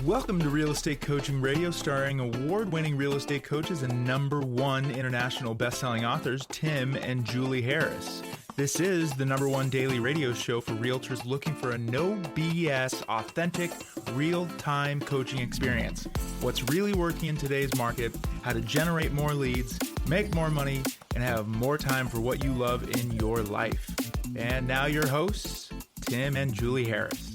Welcome to Real Estate Coaching Radio, starring award-winning real estate coaches and #1 international best-selling authors, Tim and Julie Harris. This is the #1 daily radio show for realtors looking for a no BS, authentic, real-time coaching experience. What's really working in today's market, how to generate more leads, make more money, and have more time for what you love in your life. And now your hosts, Tim and Julie Harris.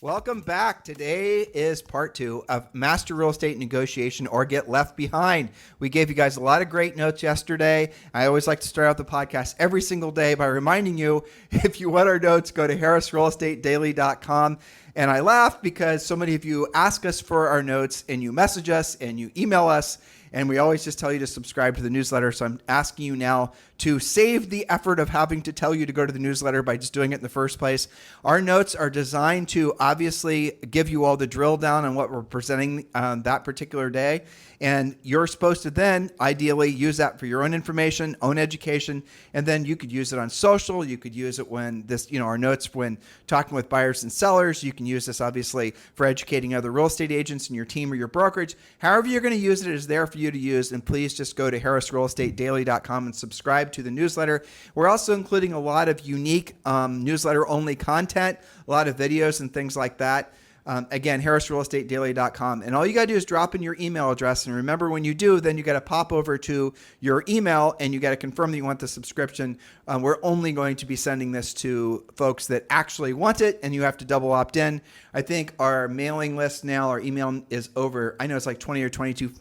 Welcome back. Today is part 2 of Master Real Estate Negotiation or Get Left Behind. We gave you guys a lot of great notes yesterday. I always like to start out the podcast every single day by reminding you, if you want our notes, go to harrisrealestatedaily.com. And I laugh because so many of you ask us for our notes and you message us and you email us. And we always just tell you to subscribe to the newsletter. So I'm asking you now to save the effort of having to tell you to go to the newsletter by just doing it in the first place. Our notes are designed to obviously give you all the drill down on what we're presenting that particular day. And you're supposed to then ideally use that for your own information, own education, and then you could use it on social. You could use it when our notes when talking with buyers and sellers. You can use this obviously for educating other real estate agents in your team or your brokerage. However you're going to use it is there for you to use. And please just go to harrisrealestatedaily.com and subscribe to the newsletter. We're also including a lot of unique newsletter only content, a lot of videos and things like that. Again, harrisrealestatedaily.com. And all you got to do is drop in your email address. And remember, when you do, then you got to pop over to your email and you got to confirm that you want the subscription. We're only going to be sending this to folks that actually want it, and you have to double opt in. I think our mailing list now, our email is over, I know it's like 20 or 22,000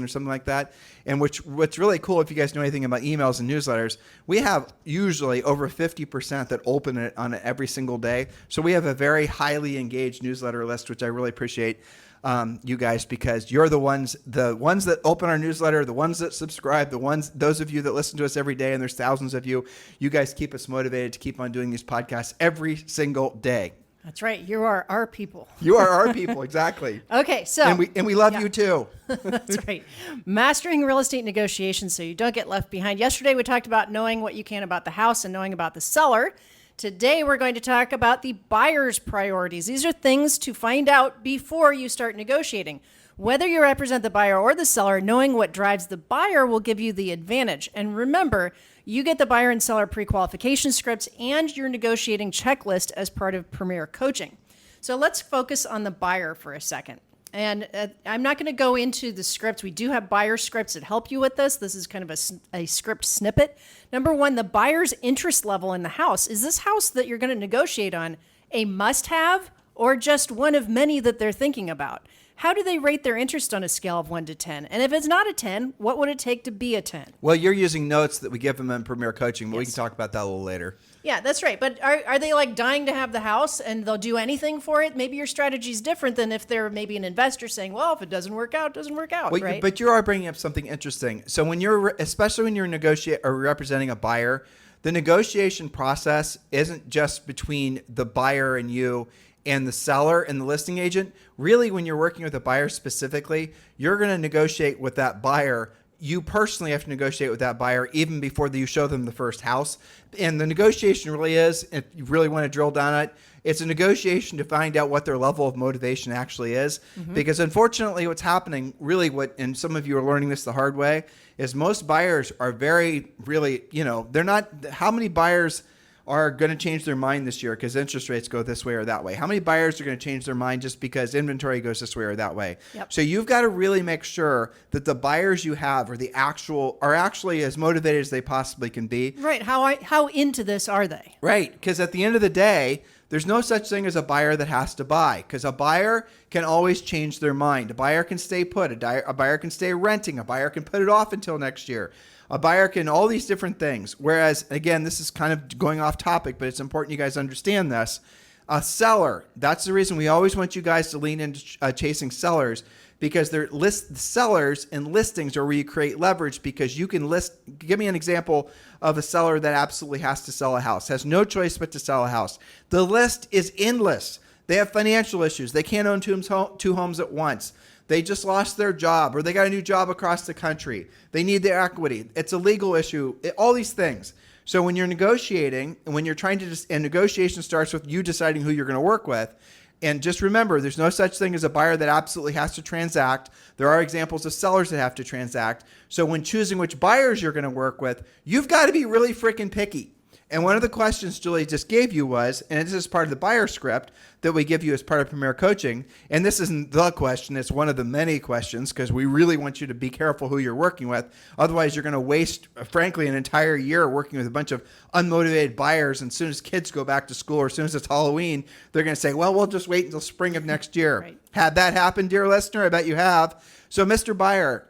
or something like that. And what's really cool, if you guys know anything about emails and newsletters, we have usually over 50% that open it on every single day. So we have a very highly engaged newsletter list, which I really appreciate you guys, because you're the ones that open our newsletter, the ones that subscribe, those of you that listen to us every day, and there's thousands of you. You guys keep us motivated to keep on doing these podcasts every single day. That's right. You are our people. You are our people, exactly. Okay, so and we love you too. That's right. Mastering real estate negotiations so you don't get left behind. Yesterday we talked about knowing what you can about the house and knowing about the seller. Today we're going to talk about the buyer's priorities. These are things to find out before you start negotiating. Whether you represent the buyer or the seller, knowing what drives the buyer will give you the advantage. And remember, you get the buyer and seller pre-qualification scripts and your negotiating checklist as part of Premier Coaching. So let's focus on the buyer for a second. And I'm not going to go into the scripts. We do have buyer scripts that help you with this. This is kind of a script snippet. Number one, the buyer's interest level in the house. Is this house that you're going to negotiate on a must-have or just one of many that they're thinking about? How do they rate their interest on a scale of 1 to 10? And if it's not a 10, what would it take to be a 10? Well, you're using notes that we give them in Premier Coaching, but Yes. we can talk about that a little later. Yeah, that's right. But are they like dying to have the house and they'll do anything for it? Maybe your strategy is different than if they're maybe an investor saying, well, if it doesn't work out, it doesn't work out, Well, right? But you are bringing up something interesting. So especially when you're negotiating or representing a buyer, the negotiation process isn't just between the buyer and you and the seller and the listing agent. Really, when you're working with a buyer specifically, you're going to negotiate with that buyer. You personally have to negotiate with that buyer even before you show them the first house. And the negotiation really is, if you really want to drill down on it, it's a negotiation to find out what their level of motivation actually is. Mm-hmm. Because unfortunately, what's happening, and some of you are learning this the hard way, is most buyers are they're not, how many buyers are going to change their mind this year because interest rates go this way or that way? How many buyers are going to change their mind just because inventory goes this way or that way? Yep. So you've got to really make sure that the buyers you have are actually as motivated as they possibly can be. Right. How into this are they? Right. Because at the end of the day, there's no such thing as a buyer that has to buy, because a buyer can always change their mind. A buyer can stay put. A buyer can stay renting. A buyer can put it off until next year. A buyer can, all these different things. Whereas, again, this is kind of going off topic, but it's important you guys understand this. A seller, that's the reason we always want you guys to lean into chasing sellers, because sellers and listings are where you create leverage, because you can give me an example of a seller that absolutely has to sell a house, has no choice but to sell a house. The list is endless. They have financial issues. They can't own two homes at once. They just lost their job, or they got a new job across the country. They need their equity. It's a legal issue, all these things. So when you're negotiating, and when you're trying to and negotiation starts with you deciding who you're going to work with, And just remember, there's no such thing as a buyer that absolutely has to transact. There are examples of sellers that have to transact. So when choosing which buyers you're going to work with, you've got to be really freaking picky. And one of the questions Julie just gave you was, and this is part of the buyer script that we give you as part of Premier Coaching, and this isn't the question, it's one of the many questions, because we really want you to be careful who you're working with. Otherwise, you're going to waste, frankly, an entire year working with a bunch of unmotivated buyers, and as soon as kids go back to school or as soon as it's Halloween, they're going to say, well, we'll just wait until spring of next year. Right. Had that happen, dear listener? I bet you have. So, Mr. Buyer,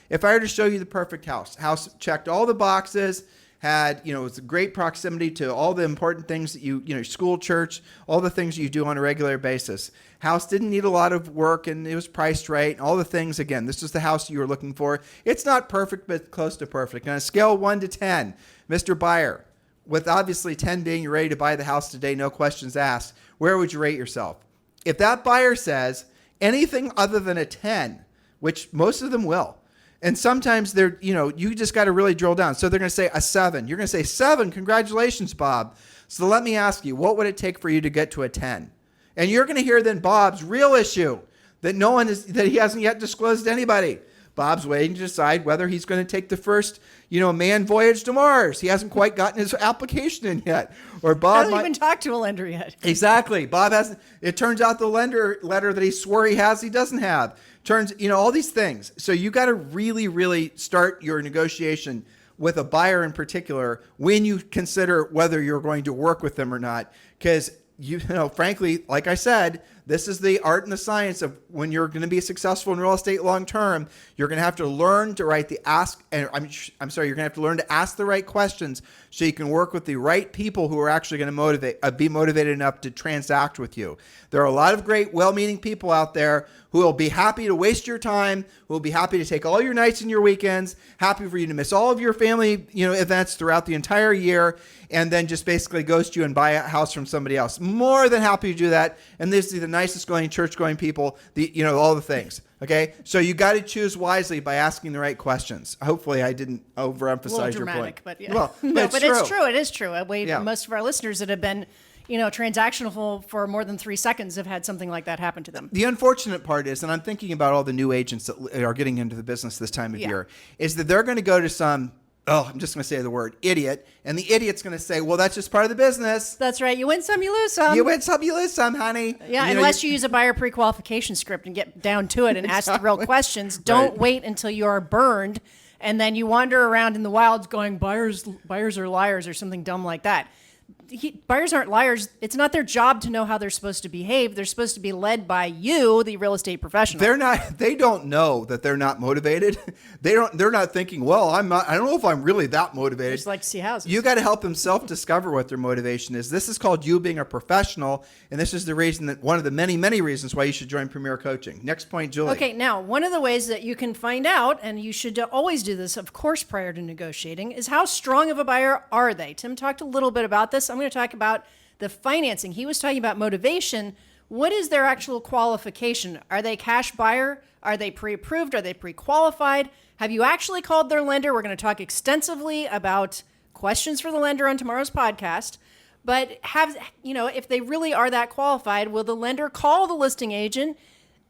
if I were to show you the perfect house checked all the boxes, had, it was a great proximity to all the important things that you school, church, all the things you do on a regular basis. House didn't need a lot of work and it was priced right. All the things, again, this is the house you were looking for. It's not perfect, but close to perfect. On a scale of 1 to 10, Mr. Buyer, with obviously 10 being you're ready to buy the house today, no questions asked, where would you rate yourself? If that buyer says anything other than a 10, which most of them will, and sometimes they're, you just got to really drill down. So they're going to say a 7. You're going to say 7. Congratulations, Bob. So let me ask you, what would it take for you to get to a 10? And you're going to hear then Bob's real issue that that he hasn't yet disclosed to anybody. Bob's waiting to decide whether he's going to take the first, manned voyage to Mars. He hasn't quite gotten his application in yet. Or Bob hasn't even talked to a lender yet. Exactly. Bob hasn't. It turns out the lender letter that he swore he has, he doesn't have. Turns, all these things. So you got to really, really start your negotiation with a buyer in particular when you consider whether you're going to work with them or not. Because, frankly, like I said, this is the art and the science of when you're going to be successful in real estate long term. You're going to have to learn to you're going to have to learn to ask the right questions so you can work with the right people who are actually going to be motivated enough to transact with you. There are a lot of great, well-meaning people out there who will be happy to waste your time, who will be happy to take all your nights and your weekends, happy for you to miss all of your family, events throughout the entire year, and then just basically ghost you and buy a house from somebody else. More than happy to do that. And these are the nicest going, church-going people, all the things. Okay, so you got to choose wisely by asking the right questions. Hopefully, I didn't overemphasize your point. But yeah. Well, no, it's but true. it's true. It is true. Yeah. Most of our listeners that have been, transactional for more than 3 seconds have had something like that happen to them. The unfortunate part is, and I'm thinking about all the new agents that are getting into the business this time of year, is that they're going to go to some, I'm just going to say the word idiot, and the idiot's going to say, well, that's just part of the business. That's right. You win some, you lose some. You win some, you lose some, honey. Yeah, unless you use a buyer pre-qualification script and get down to it and ask the real questions. Don't wait until you are burned and then you wander around in the wilds going, buyers are liars or something dumb like that. Buyers aren't liars. It's not their job to know how they're supposed to behave. They're supposed to be led by you, the real estate professional. They don't know that they're not motivated. They're not thinking, well, I don't know if I'm really that motivated. They just like to see houses. You got to help them self-discover what their motivation is. This is called you being a professional, and this is the reason that one of the many, many reasons why you should join Premier Coaching. Next point, Julie. Okay, now, one of the ways that you can find out, and you should always do this, of course, prior to negotiating, is how strong of a buyer are they? Tim talked a little bit about this. I'm going to talk about the financing. He was talking about motivation. What is their actual qualification? Are they cash buyer? Are they pre-approved? Are they pre-qualified? Have you actually called their lender? We're going to talk extensively about questions for the lender on tomorrow's podcast. But if they really are that qualified, will the lender call the listing agent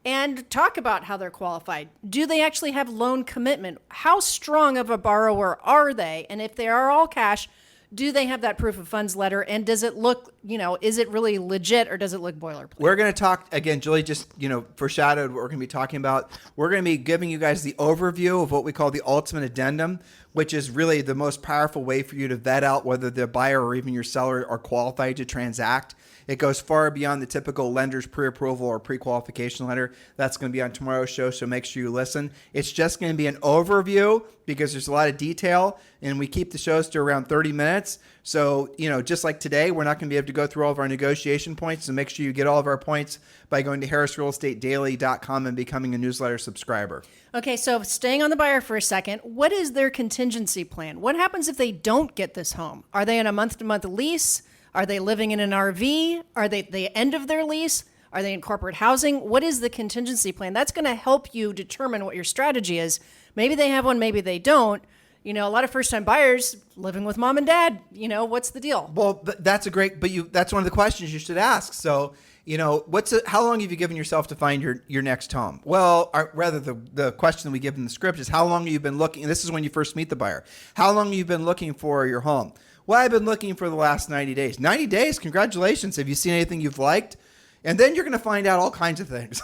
and talk about how they're qualified? Do they actually have loan commitment? How strong of a borrower are they? And if they are all cash, do they have that proof of funds letter? And does it look, is it really legit or does it look boilerplate? We're going to talk, again, Julie just, foreshadowed what we're going to be talking about. We're going to be giving you guys the overview of what we call the ultimate addendum, which is really the most powerful way for you to vet out whether the buyer or even your seller are qualified to transact. It goes far beyond the typical lender's pre-approval or pre-qualification letter. That's going to be on tomorrow's show, so make sure you listen. It's just going to be an overview because there's a lot of detail, and we keep the shows to around 30 minutes. So, just like today, we're not going to be able to go through all of our negotiation points, so make sure you get all of our points by going to harrisrealestatedaily.com and becoming a newsletter subscriber. Okay, so staying on the buyer for a second, what is their contingency plan? What happens if they don't get this home? Are they in a month-to-month lease? Are they living in an RV? Are they at the end of their lease? Are they in corporate housing? What is the contingency plan? That's going to help you determine what your strategy is. Maybe they have one, maybe they don't. A lot of first-time buyers living with mom and dad, what's the deal? Well, that's one of the questions you should ask. So How long have you given yourself to find your next home? Well, rather the question that we give in the script is how long have you been looking? And this is when you first meet the buyer. How long have you been looking for your home? Well, I've been looking for the last 90 days. 90 days? Congratulations. Have you seen anything you've liked? And then you're going to find out all kinds of things,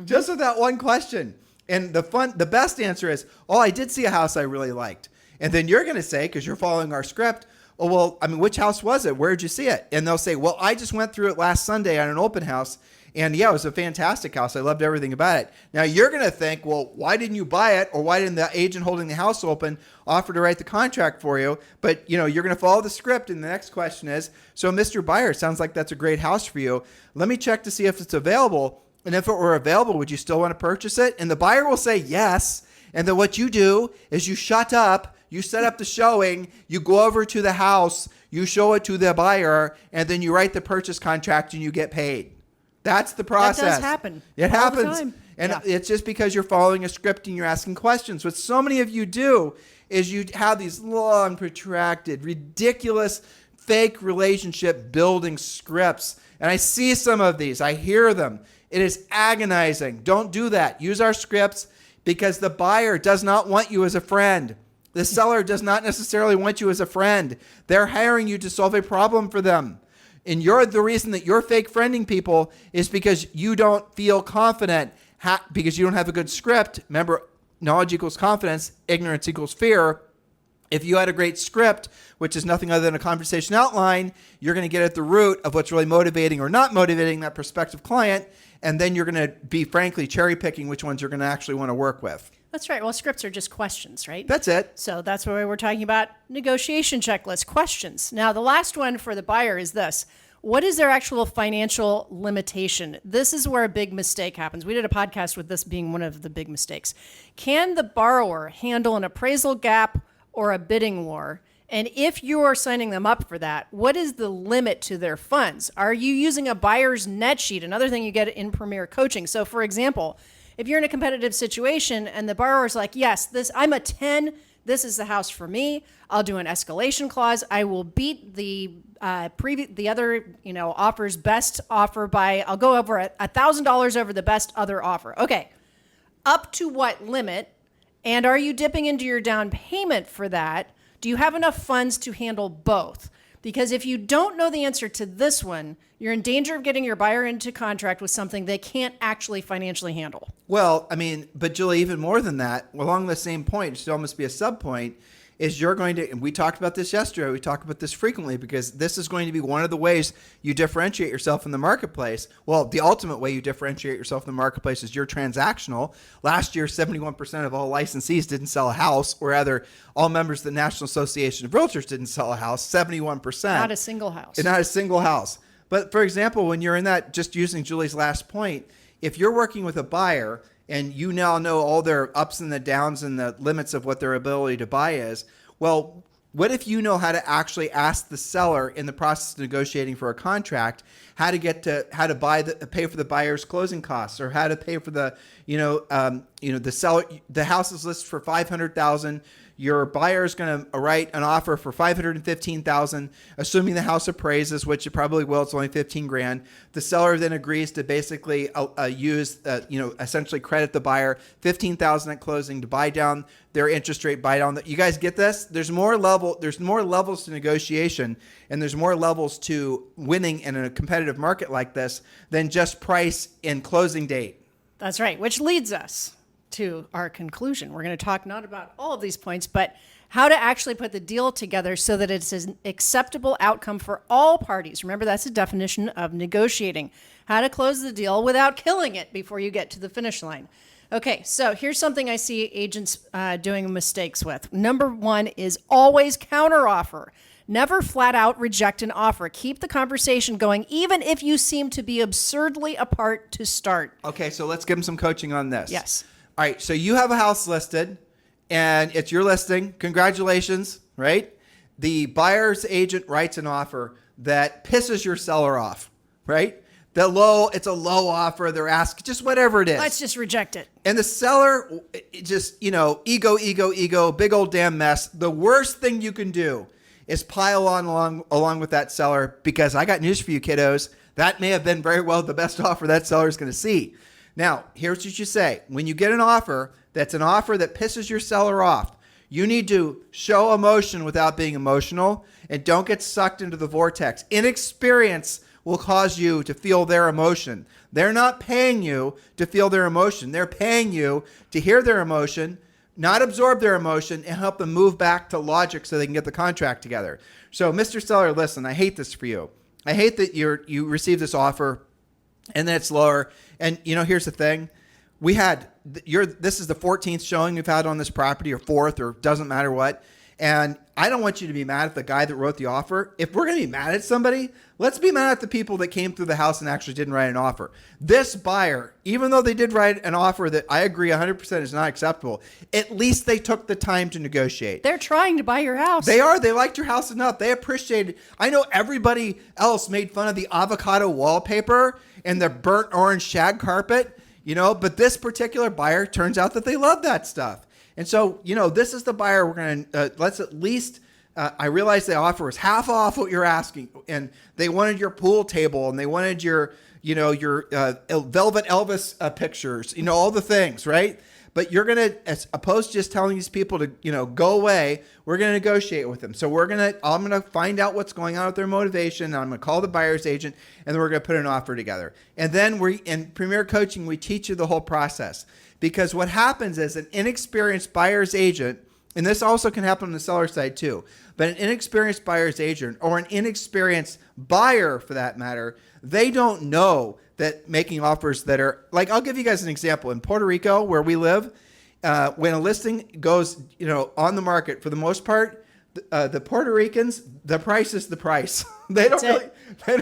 just with that one question. And the best answer is, I did see a house I really liked. And then you're going to say, because you're following our script, which house was it? Where did you see it? And they'll say, I just went through it last Sunday on an open house. And yeah, it was a fantastic house. I loved everything about it. Now you're going to think, why didn't you buy it? Or why didn't the agent holding the house open offer to write the contract for you? But you're going to follow the script. And the next question is, so Mr. Buyer, sounds like that's a great house for you. Let me check to see if it's available. And if it were available, would you still want to purchase it? And the buyer will say yes. And then what you do is you shut up. You set up the showing, you go over to the house, you show it to the buyer, and then you write the purchase contract and you get paid. That's the process. That does happen. It all happens. the time. And it's just because you're following a script and you're asking questions. What so many of you do is you have these long, protracted, ridiculous, fake relationship building scripts. And I see some of these. I hear them. It is agonizing. Don't do that. Use our scripts because the buyer does not want you as a friend. The seller does not necessarily want you as a friend. They're hiring you to solve a problem for them. And the reason that you're fake friending people is because you don't feel confident because you don't have a good script. Remember, knowledge equals confidence, ignorance equals fear. If you had a great script, which is nothing other than a conversation outline, you're going to get at the root of what's really motivating or not motivating that prospective client. And then you're going to be, frankly, cherry picking which ones you're going to actually want to work with. That's right. Well, scripts are just questions, right? That's it. So that's why we're talking about negotiation checklist questions. Now, the last one for the buyer is this. What is their actual financial limitation? This is where a big mistake happens. We did a podcast with this being one of the big mistakes. Can the borrower handle an appraisal gap or a bidding war? And if you are signing them up for that, what is the limit to their funds? Are you using a buyer's net sheet? Another thing you get in Premier Coaching. So, for example, if you're in a competitive situation and the borrower's like, yes, I'm a 10, this is the house for me. I'll do an escalation clause. I will beat the other offer's best offer I'll go over $1,000 over the best other offer. Okay, up to what limit? And are you dipping into your down payment for that? Do you have enough funds to handle both? Because if you don't know the answer to this one, you're in danger of getting your buyer into contract with something they can't actually financially handle. Well, but Julie, even more than that, along the same point, it should almost be a sub point, is you're going to, and we talked about this yesterday, we talk about this frequently because this is going to be one of the ways you differentiate yourself in the marketplace. Well, the ultimate way you differentiate yourself in the marketplace is you're transactional. Last year, 71% of all licensees didn't sell a house, or rather, all members of the National Association of Realtors didn't sell a house, 71%. Not a single house. And not a single house. But for example, when you're in that, just using Julie's last point, if you're working with a buyer and you now know all their ups and the downs and the limits of what their ability to buy is, well, what if you know how to actually ask the seller in the process of negotiating for a contract how to pay for the buyer's closing costs, or how to pay for the the house is listed for $500,000. Your buyer is going to write an offer for $515,000, assuming the house appraises, which it probably will. It's only $15,000. The seller then agrees to basically essentially credit the buyer $15,000 at closing to buy down their interest rate. You guys get this? There's more levels to negotiation, and there's more levels to winning in a competitive market like this than just price and closing date. That's right, which leads us to our conclusion. We're going to talk not about all of these points, but how to actually put the deal together so that it's an acceptable outcome for all parties. Remember, that's the definition of negotiating. How to close the deal without killing it before you get to the finish line. Okay, so here's something I see agents doing mistakes with. Number one is always counteroffer. Never flat out reject an offer. Keep the conversation going, even if you seem to be absurdly apart to start. Okay, so let's give them some coaching on this. Yes. All right, so you have a house listed, and it's your listing. Congratulations, right? The buyer's agent writes an offer that pisses your seller off, right? It's a low offer. They're asking just whatever it is. Let's just reject it. And the seller ego, big old damn mess. The worst thing you can do is pile on along with that seller, because I got news for you, kiddos. That may have been very well the best offer that seller is going to see. Now, here's what you say. When you get an offer that's an offer that pisses your seller off, you need to show emotion without being emotional, and don't get sucked into the vortex. Inexperience will cause you to feel their emotion. They're not paying you to feel their emotion. They're paying you to hear their emotion, not absorb their emotion, and help them move back to logic so they can get the contract together. So, Mr. Seller, listen, I hate this for you. I hate that you received this offer and then it's lower. And, here's the thing. This is the 14th showing we've had on this property, or 4th, or doesn't matter what. And I don't want you to be mad at the guy that wrote the offer. If we're going to be mad at somebody, let's be mad at the people that came through the house and actually didn't write an offer. This buyer, even though they did write an offer that I agree 100% is not acceptable, at least they took the time to negotiate. They're trying to buy your house. They are. They liked your house enough. They appreciated it. I know everybody else made fun of the avocado wallpaper and the burnt orange shag carpet, but this particular buyer, turns out that they love that stuff. And so, this is the buyer we're going to, let's at least, I realize the offer was half off what you're asking. And they wanted your pool table, and they wanted your Velvet Elvis pictures, all the things, right? But you're going to, as opposed to just telling these people to, go away, we're going to negotiate with them. So I'm going to find out what's going on with their motivation. And I'm going to call the buyer's agent, and then we're going to put an offer together. And then in Premier Coaching, we teach you the whole process. Because what happens is an inexperienced buyer's agent, and this also can happen on the seller side too, but an inexperienced buyer's agent, or an inexperienced buyer for that matter, they don't know that making offers that are, like, I'll give you guys an example. In Puerto Rico, where we live, when a listing goes, on the market, for the most part, the Puerto Ricans, the price is the price. They don't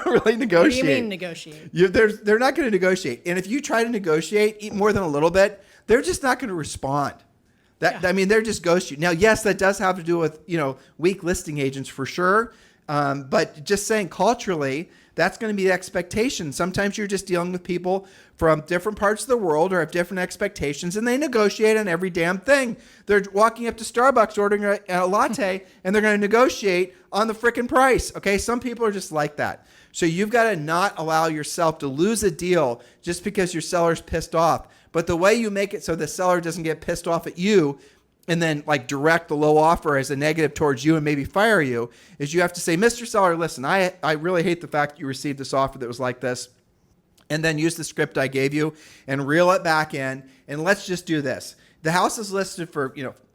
really negotiate. What do you mean negotiate? They're not going to negotiate. And if you try to negotiate more than a little bit, they're just not going to respond. They're just ghost you. Now, yes, that does have to do with, weak listing agents for sure. But just saying culturally, that's going to be the expectation. Sometimes you're just dealing with people from different parts of the world or have different expectations, and they negotiate on every damn thing. They're walking up to Starbucks ordering a latte, and they're going to negotiate on the frickin' price. Okay, some people are just like that. So you've got to not allow yourself to lose a deal just because your seller's pissed off. But the way you make it so the seller doesn't get pissed off at you and then direct the low offer as a negative towards you and maybe fire you is you have to say, Mr. Seller, listen, I really hate the fact that you received this offer that was like this. And then use the script I gave you and reel it back in. And let's just do this. The house is listed for,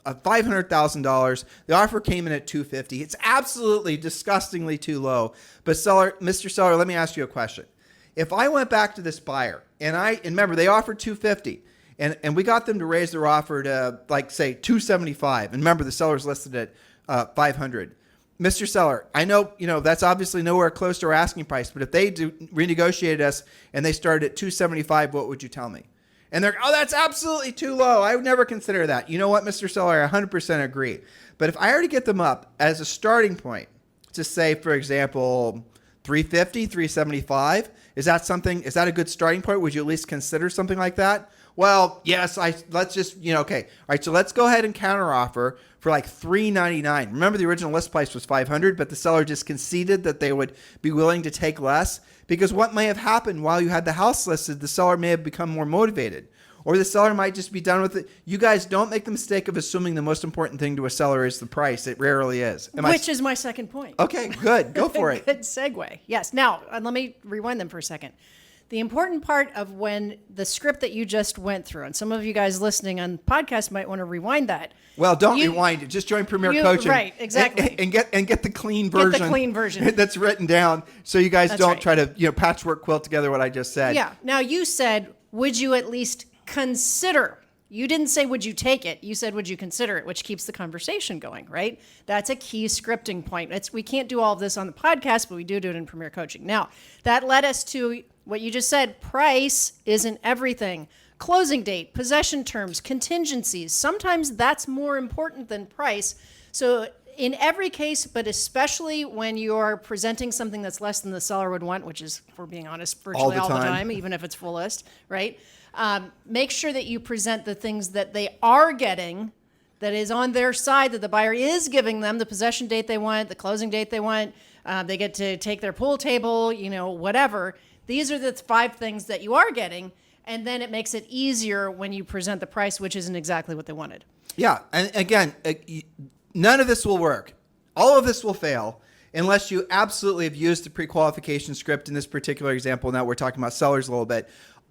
$500,000. The offer came in at $250,000. It's absolutely disgustingly too low. But Mr. Seller, let me ask you a question. If I went back to this buyer and remember they offered $250,000 and we got them to raise their offer to say $275,000. And remember the seller's listed at $500,000. Mr. Seller, I know, that's obviously nowhere close to our asking price, but if they renegotiated us and they started at $275,000, what would you tell me? And they're, that's absolutely too low. I would never consider that. You know what, Mr. Seller, I 100% agree. But if I were to get them up as a starting point to say, for example, $350,000, $375,000, is that a good starting point? Would you at least consider something like that? Well, yes, let's just, okay. All right, so let's go ahead and counteroffer for $399. Remember the original list price was $500, but the seller just conceded that they would be willing to take less, because what may have happened while you had the house listed, the seller may have become more motivated, or the seller might just be done with it. You guys don't make the mistake of assuming the most important thing to a seller is the price. It rarely is. Which is my second point. Okay, good. Go for it. Good segue. Yes. Now, let me rewind them for a second. The important part of when the script that you just went through, and some of you guys listening on podcast might want to rewind that. Well, don't rewind it. Just join Premier Coaching. Right, exactly. And get the clean version. Get the clean version. That's written down so you guys don't try to patchwork quilt together what I just said. Yeah. Now, you said, would you at least consider? You didn't say, would you take it? You said, would you consider it, which keeps the conversation going, right? That's a key scripting point. We can't do all of this on the podcast, but we do it in Premier Coaching. Now, that led us to what you just said. Price isn't everything. Closing date, possession terms, contingencies. Sometimes that's more important than price. So in every case, but especially when you're presenting something that's less than the seller would want, which is, if we're being honest, virtually all the time, even if it's full list, right? Make sure that you present the things that they are getting, that is on their side, that the buyer is giving them, the possession date they want, the closing date they want, They get to take their pool table, whatever. These are the 5 things that you are getting. And then it makes it easier when you present the price, which isn't exactly what they wanted. Yeah. And again, none of this will work. All of this will fail unless you absolutely have used the pre-qualification script in this particular example. Now we're talking about sellers a little bit.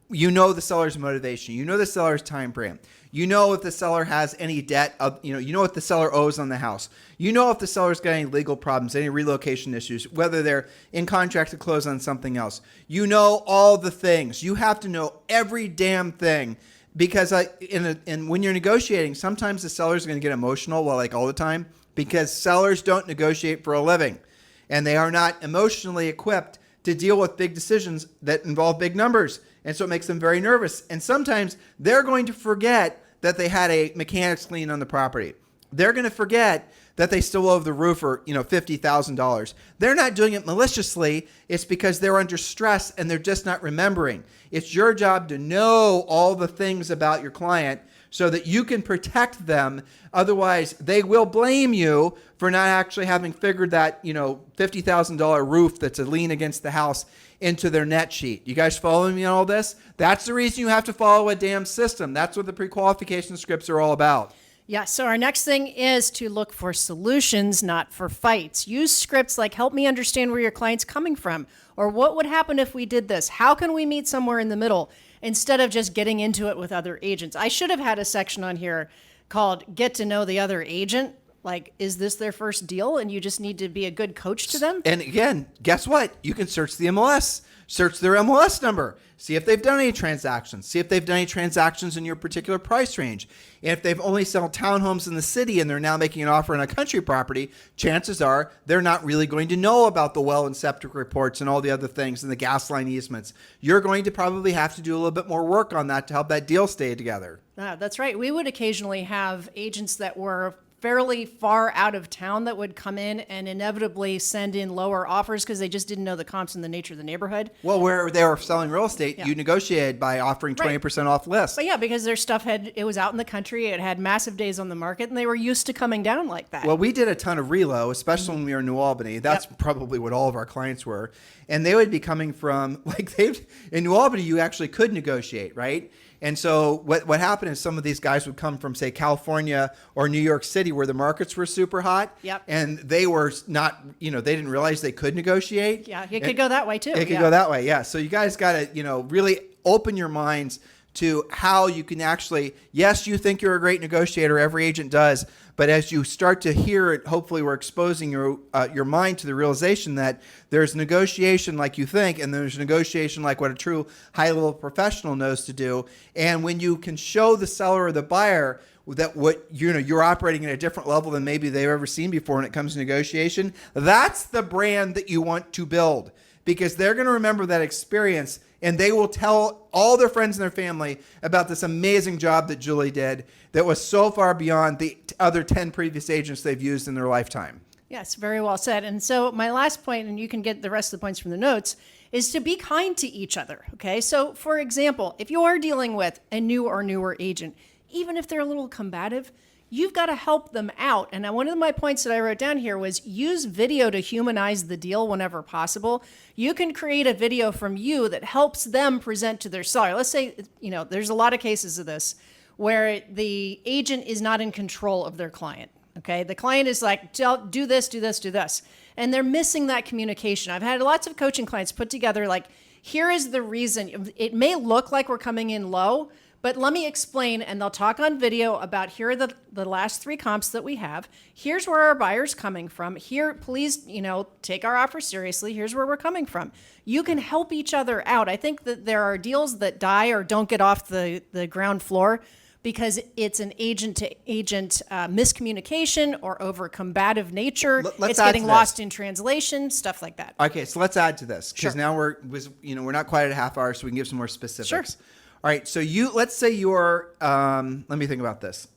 You know the seller's motivation. You know the seller's time frame. You know if the seller has any debt. You know what the seller owes on the house. You know if the seller's got any legal problems, any relocation issues, whether they're in contract to close on something else. You know all the things. You have to know every damn thing, because when you're negotiating, sometimes the sellers are going to get emotional, all the time, because sellers don't negotiate for a living, and they are not emotionally equipped to deal with big decisions that involve big numbers. And so it makes them very nervous. And sometimes they're going to forget that they had a mechanics lien on the property. They're going to forget that they still owe the roofer, $50,000. They're not doing it maliciously. It's because they're under stress and they're just not remembering. It's your job to know all the things about your client so that you can protect them. Otherwise, they will blame you for not actually having figured that, $50,000 roof that's a lien against the house into their net sheet. You guys following me on all this? That's the reason you have to follow a damn system. That's what the pre-qualification scripts are all about. Yeah, so our next thing is to look for solutions, not for fights. Use scripts like, help me understand where your client's coming from, or what would happen if we did this? How can we meet somewhere in the middle, instead of just getting into it with other agents? I should have had a section on here called Get to Know the Other Agent. Like, is this their first deal and you just need to be a good coach to them? And again, guess what? You can search the MLS, search their MLS number, see if they've done any transactions, see if they've done any transactions in your particular price range. And if they've only sold townhomes in the city and they're now making an offer on a country property, chances are they're not really going to know about the well and septic reports and all the other things and the gas line easements. You're going to probably have to do a little bit more work on that to help that deal stay together. That's right. We would occasionally have agents that were fairly far out of town that would come in and inevitably send in lower offers because they just didn't know the comps and the nature of the neighborhood. Well, where they were selling real estate, you negotiated by offering 20% off list. But yeah, because their stuff it was out in the country, it had massive days on the market, and they were used to coming down like that. Well, we did a ton of relo, especially when we were in New Albany. That's probably what all of our clients were. And they would be coming from, in New Albany, you actually could negotiate, right? And so what happened is some of these guys would come from, say, California or New York City, where the markets were super hot. Yep. And they were not, they didn't realize they could negotiate. Yeah, it could go that way too. It could go that way, yeah. So you guys got to, really open your minds to how you can actually, yes, you think you're a great negotiator, every agent does, but as you start to hear it, hopefully we're exposing your mind to the realization that there's negotiation like you think, and there's negotiation like what a true high-level professional knows to do. And when you can show the seller or the buyer that you're operating at a different level than maybe they've ever seen before when it comes to negotiation, that's the brand that you want to build, because they're going to remember that experience. And they will tell all their friends and their family about this amazing job that Julie did that was so far beyond the other 10 previous agents they've used in their lifetime. Yes, very well said. And so my last point, and you can get the rest of the points from the notes, is to be kind to each other. Okay. So for example, if you are dealing with a new or newer agent, even if they're a little combative, you've got to help them out. And one of my points that I wrote down here was use video to humanize the deal whenever possible. You can create a video from you that helps them present to their seller. Let's say, there's a lot of cases of this where the agent is not in control of their client. Okay. The client is like, do this, do this, do this. And they're missing that communication. I've had lots of coaching clients put together, like, here is the reason. It may look like we're coming in low, but let me explain, and they'll talk on video about, here are the last 3 comps that we have. Here's where our buyer's coming from. Here, please, take our offer seriously. Here's where we're coming from. You can help each other out. I think that there are deals that die or don't get off the ground floor because it's an agent-to-agent miscommunication or over combative nature. It's getting lost in translation, stuff like that. Okay, so let's add to this, because now we're not quite at a half hour, so we can give some more specifics. Sure. All right, so let's say you're, let me think about this.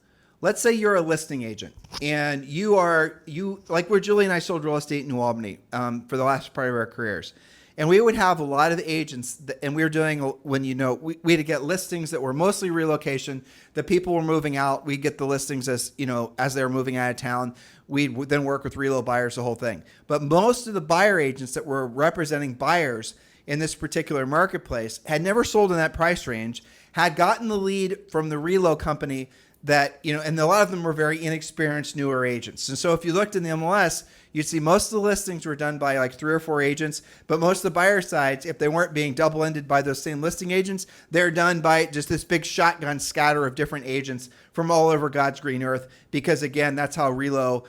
Let's say you're a listing agent, and you like where Julie and I sold real estate in New Albany for the last part of our careers. And we would have a lot of agents, and we were doing, when we had to get listings that were mostly relocation. The people were moving out. We'd get the listings as they were moving out of town. We'd then work with relo buyers, the whole thing. But most of the buyer agents that were representing buyers in this particular marketplace had never sold in that price range, had gotten the lead from the relo company that, and a lot of them were very inexperienced, newer agents. And so if you looked in the MLS, you'd see most of the listings were done by like 3 or 4 agents, but most of the buyer sides, if they weren't being double-ended by those same listing agents, they're done by just this big shotgun scatter of different agents from all over God's green earth, because again, that's how relo,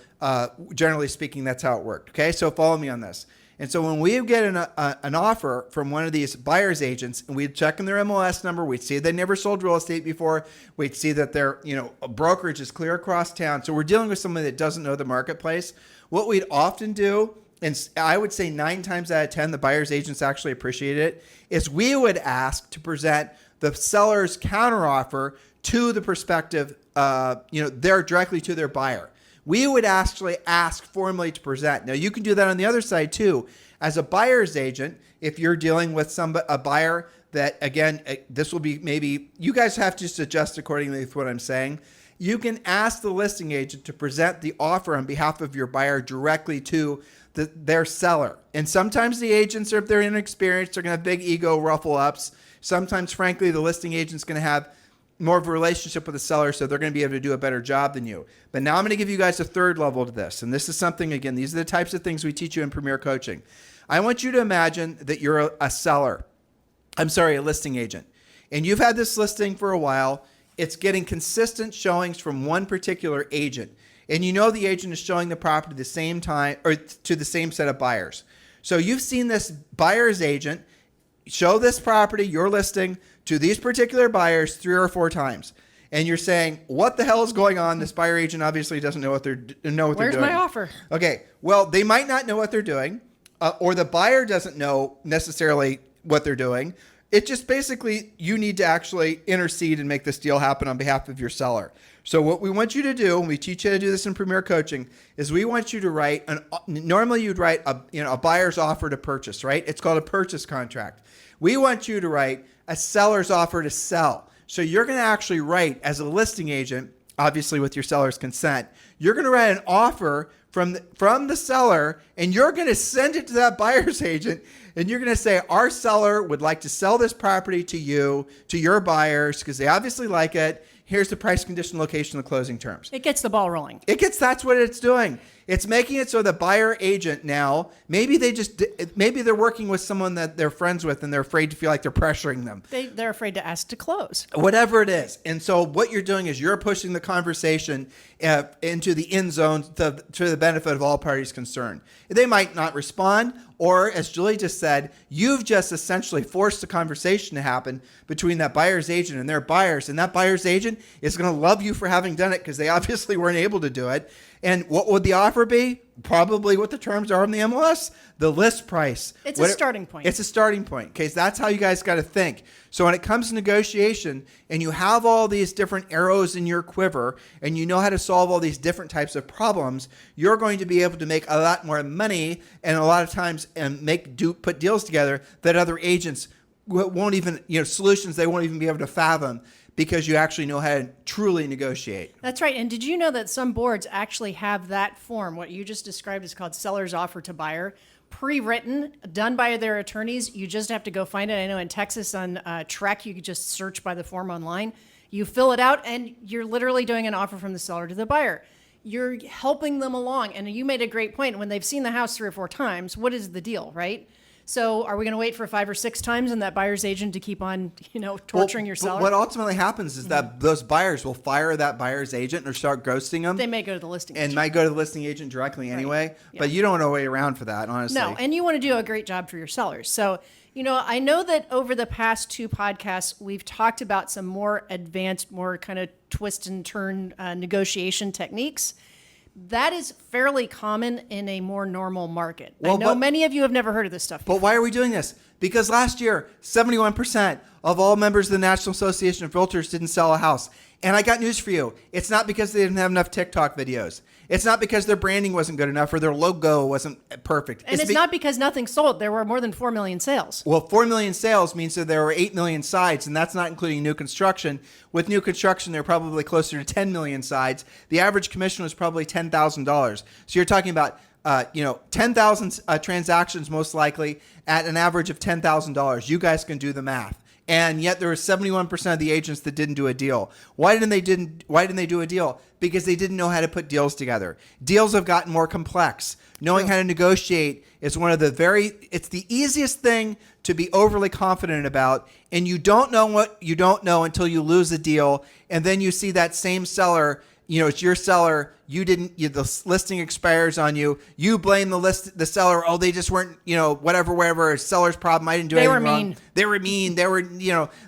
generally speaking, that's how it worked. Okay, so follow me on this. And so when we get an offer from one of these buyer's agents, and we'd check in their MLS number, we'd see they never sold real estate before, we'd see that their a brokerage is clear across town. So we're dealing with somebody that doesn't know the marketplace. What we'd often do, and I would say 9 times out of 10, the buyer's agents actually appreciate it, is we would ask to present the seller's counteroffer to the prospective, there directly to their buyer. We would actually ask formally to present. Now, you can do that on the other side too. As a buyer's agent, if you're dealing with a buyer that, again, this will be maybe, you guys have to just adjust accordingly with what I'm saying. You can ask the listing agent to present the offer on behalf of your buyer directly to their seller. And sometimes the agents, if they're inexperienced, they're going to have big ego ruffle ups. Sometimes, frankly, the listing agent's going to have more of a relationship with the seller, so they're going to be able to do a better job than you. But now I'm going to give you guys a third level to this. And this is something, again, these are the types of things we teach you in Premier Coaching. I want you to imagine that you're a listing agent. And you've had this listing for a while. It's getting consistent showings from one particular agent. And the agent is showing the property the same time, or to the same set of buyers. So you've seen this buyer's agent show this property, your listing, to these particular buyers 3 or 4 times. And you're saying, what the hell is going on? This buyer agent obviously doesn't know what they're doing. Where's my offer? Okay, well, they might not know what they're doing, or the buyer doesn't know necessarily what they're doing. It just basically, you need to actually intercede and make this deal happen on behalf of your seller. So what we want you to do, and we teach you how to do this in Premier Coaching, is we want you to write, normally you'd write a buyer's offer to purchase, right? It's called a purchase contract. We want you to write a seller's offer to sell. So you're going to actually write, as a listing agent, obviously with your seller's consent, you're going to write an offer from the seller, and you're going to send it to that buyer's agent, and you're going to say, our seller would like to sell this property to you, to your buyers, because they obviously like it. Here's the price, condition, location, the closing terms. It gets the ball rolling. That's what it's doing. It's making it so the buyer agent now, maybe they're working with someone that they're friends with and they're afraid to feel like they're pressuring them. They're afraid to ask to close. Whatever it is. And so what you're doing is you're pushing the conversation into the end zone to the benefit of all parties concerned. They might not respond, or as Julie just said, you've just essentially forced a conversation to happen between that buyer's agent and their buyers. And that buyer's agent is going to love you for having done it, because they obviously weren't able to do it. And what would the offer be? Probably what the terms are in the MLS, the list price. It's a starting point. It's a starting point. Okay, so that's how you guys got to think. So when it comes to negotiation, and you have all these different arrows in your quiver, and you know how to solve all these different types of problems, you're going to be able to make a lot more money, and a lot of times put deals together that other agents won't even, solutions they won't even be able to fathom, because you actually know how to truly negotiate. That's right. And did you know that some boards actually have that form, what you just described is called seller's offer to buyer, pre-written, done by their attorneys? You just have to go find it. I know in Texas on TREC, you could just search by the form online. You fill it out, and you're literally doing an offer from the seller to the buyer. You're helping them along. And you made a great point. When they've seen the house 3 or 4 times, what is the deal, right? So are we going to wait for 5 or 6 times and that buyer's agent to keep on, torturing your seller? What ultimately happens is that those buyers will fire that buyer's agent or start ghosting them. They may go to the listing agent. And might go to the listing agent directly anyway. Right. Yeah. But you don't want to wait around for that, honestly. No, and you want to do a great job for your sellers. So, I know that over the past 2 podcasts, we've talked about some more advanced, more kind of twist and turn negotiation techniques. That is fairly common in a more normal market. I know many of you have never heard of this stuff before. But why are we doing this? Because last year, 71% of all members of the National Association of Realtors didn't sell a house. And I got news for you. It's not because they didn't have enough TikTok videos. It's not because their branding wasn't good enough or their logo wasn't perfect. And it's not because nothing sold. There were more than 4 million sales. Well, 4 million sales means that there were 8 million sides, and that's not including new construction. With new construction, they're probably closer to 10 million sides. The average commission was probably $10,000. So you're talking about 10,000 transactions most likely at an average of $10,000. You guys can do the math. And yet there were 71% of the agents that didn't do a deal. Why didn't they do a deal? Because they didn't know how to put deals together. Deals have gotten more complex. Knowing how to negotiate is it's the easiest thing to be overly confident about. And you don't know what you don't know until you lose a deal. And then you see that same seller, it's your seller. The listing expires on you. You blame the seller. Oh, they just weren't, whatever, seller's problem. I didn't do anything wrong. They were mean. They were,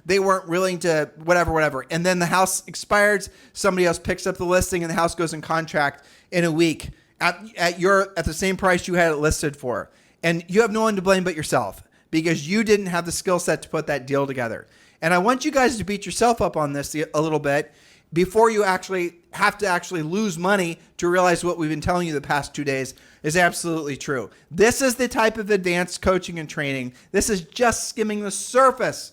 they weren't willing to whatever. And then the house expires. Somebody else picks up the listing and the house goes in contract in a week at the same price you had it listed for. And you have no one to blame but yourself because you didn't have the skill set to put that deal together. And I want you guys to beat yourself up on this a little bit before you actually have to lose money to realize what we've been telling you the past 2 days is absolutely true. This is the type of advanced coaching and training. This is just skimming the surface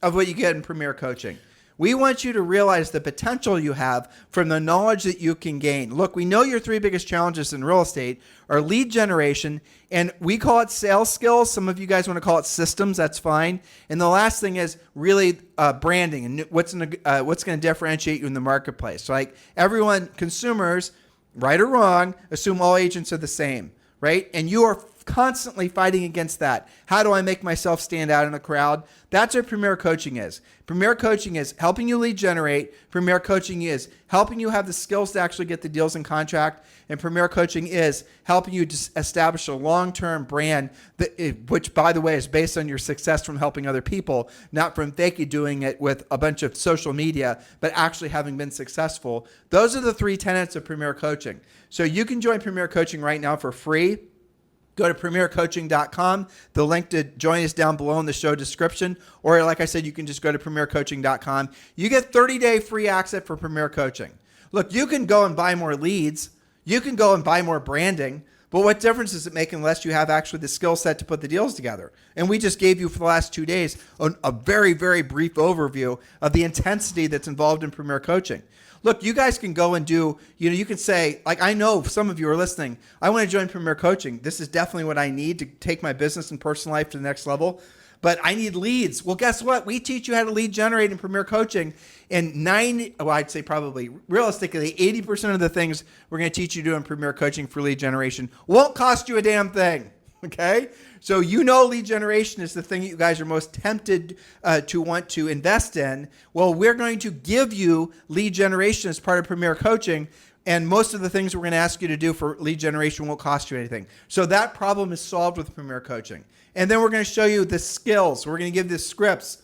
of what you get in Premier Coaching. We want you to realize the potential you have from the knowledge that you can gain. Look, we know your 3 biggest challenges in real estate are lead generation, and we call it sales skills. Some of you guys want to call it systems. That's fine. And the last thing is really branding and what's going to differentiate you in the marketplace. So like everyone, consumers, right or wrong, assume all agents are the same, right? And you are constantly fighting against that. How do I make myself stand out in a crowd? That's what Premier Coaching is. Premier Coaching is helping you lead generate. Premier Coaching is helping you have the skills to actually get the deals in contract. And Premier Coaching is helping you establish a long-term brand, which, by the way, is based on your success from helping other people, not from fakey doing it with a bunch of social media, but actually having been successful. Those are the 3 tenets of Premier Coaching. So you can join Premier Coaching right now for free. Go to premiercoaching.com. The link to join is down below in the show description. Or like I said, you can just go to premiercoaching.com. You get 30-day free access for Premier Coaching. Look, you can go and buy more leads. You can go and buy more branding. But what difference does it make unless you have actually the skill set to put the deals together? And we just gave you for the last 2 days a very, very brief overview of the intensity that's involved in Premier Coaching. Look, you guys can go and do, you can say, like I know some of you are listening, I want to join Premier Coaching. This is definitely what I need to take my business and personal life to the next level. But I need leads. Well, guess what? We teach you how to lead generate in Premier Coaching. And I'd say probably realistically 80% of the things we're going to teach you to do in Premier Coaching for lead generation won't cost you a damn thing. Okay? So lead generation is the thing that you guys are most tempted to want to invest in. Well, we're going to give you lead generation as part of Premier Coaching. And most of the things we're going to ask you to do for lead generation won't cost you anything. So that problem is solved with Premier Coaching. And then we're going to show you the skills. We're going to give the scripts,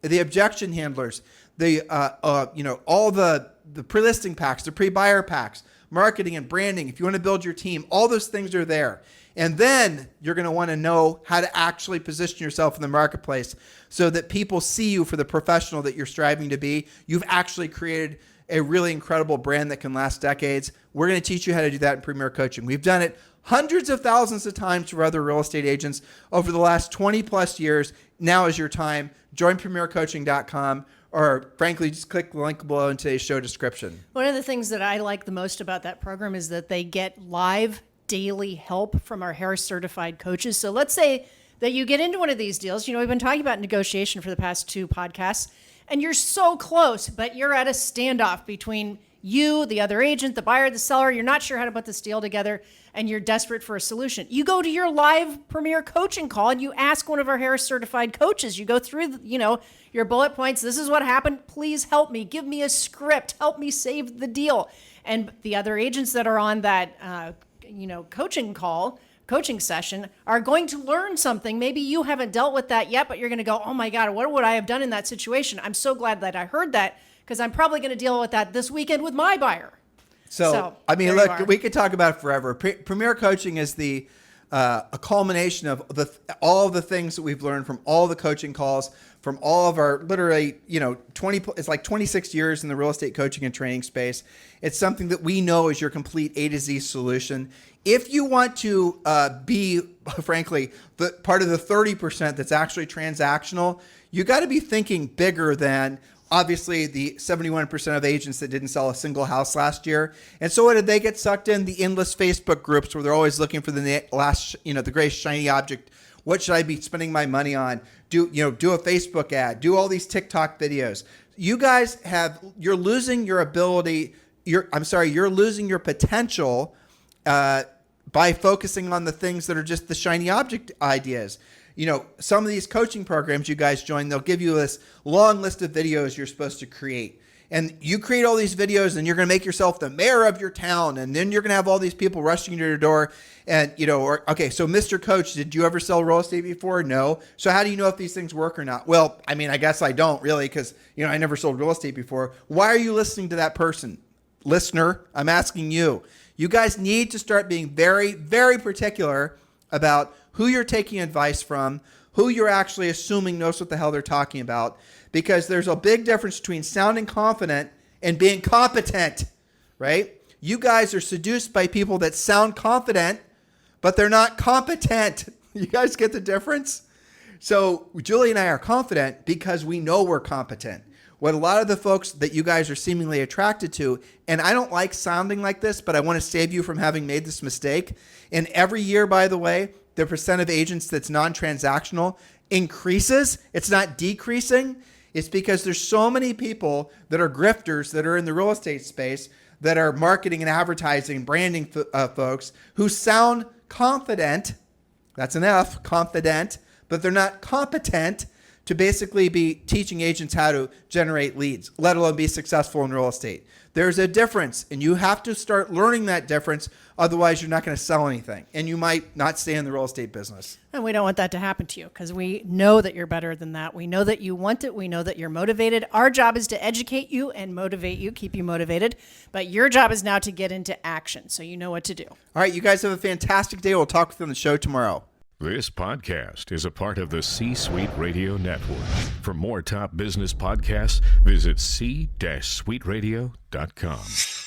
the objection handlers, all the pre-listing packs, the pre-buyer packs, marketing and branding. If you want to build your team, all those things are there. And then you're going to want to know how to actually position yourself in the marketplace so that people see you for the professional that you're striving to be. You've actually created a really incredible brand that can last decades. We're going to teach you how to do that in Premier Coaching. We've done it hundreds of thousands of times for other real estate agents over the last 20 plus years. Now is your time. Join premiercoaching.com or frankly, just click the link below in today's show description. One of the things that I like the most about that program is that they get live daily help from our Harris certified coaches. So let's say that you get into one of these deals. We've been talking about negotiation for the past 2 podcasts, and you're so close, but you're at a standoff between you, the other agent, the buyer, the seller. You're not sure how to put this deal together, and you're desperate for a solution. You go to your live Premier Coaching call, and you ask one of our Harris certified coaches. You go through, your bullet points. This is what happened. Please help me. Give me a script. Help me save the deal. And the other agents that are on that coaching session are going to learn something. Maybe you haven't dealt with that yet, but you're going to go, oh my God, what would I have done in that situation? I'm so glad that I heard that because I'm probably going to deal with that this weekend with my buyer. So look, we could talk about it forever. Premier Coaching is the a culmination of all the things that we've learned from all the coaching calls, from all of our literally, it's like 26 years in the real estate coaching and training space. It's something that we know is your complete A to Z solution. If you want to be, frankly, the part of the 30% that's actually transactional, you got to be thinking bigger than obviously the 71% of agents that didn't sell a single house last year. And so what did they get sucked in? The endless Facebook groups where they're always looking for the last, the greatest shiny object. What should I be spending my money on? Do a Facebook ad, do all these TikTok videos. You guys you're losing your ability. You're losing your potential by focusing on the things that are just the shiny object ideas. Some of these coaching programs you guys join, they'll give you this long list of videos you're supposed to create. And you create all these videos and you're going to make yourself the mayor of your town. And then you're going to have all these people rushing to your door. And, okay, so Mr. Coach, did you ever sell real estate before? No. So how do you know if these things work or not? Well, I guess I don't really because, I never sold real estate before. Why are you listening to that person? Listener, I'm asking you. You guys need to start being very, very particular about who you're taking advice from, who you're actually assuming knows what the hell they're talking about, because there's a big difference between sounding confident and being competent, right? You guys are seduced by people that sound confident, but they're not competent. You guys get the difference? So Julie and I are confident because we know we're competent. What a lot of the folks that you guys are seemingly attracted to, and I don't like sounding like this, but I want to save you from having made this mistake. And every year, by the way, the percent of agents that's non-transactional increases. It's not decreasing. It's because there's so many people that are grifters that are in the real estate space that are marketing and advertising and branding folks who sound confident. That's an F, confident, but they're not competent to basically be teaching agents how to generate leads, let alone be successful in real estate. There's a difference, and you have to start learning that difference. Otherwise, you're not going to sell anything, and you might not stay in the real estate business. And we don't want that to happen to you because we know that you're better than that. We know that you want it. We know that you're motivated. Our job is to educate you and motivate you, keep you motivated. But your job is now to get into action, so you know what to do. All right, you guys have a fantastic day. We'll talk with you on the show tomorrow. This podcast is a part of the C-Suite Radio Network. For more top business podcasts, visit c-suiteradio.com.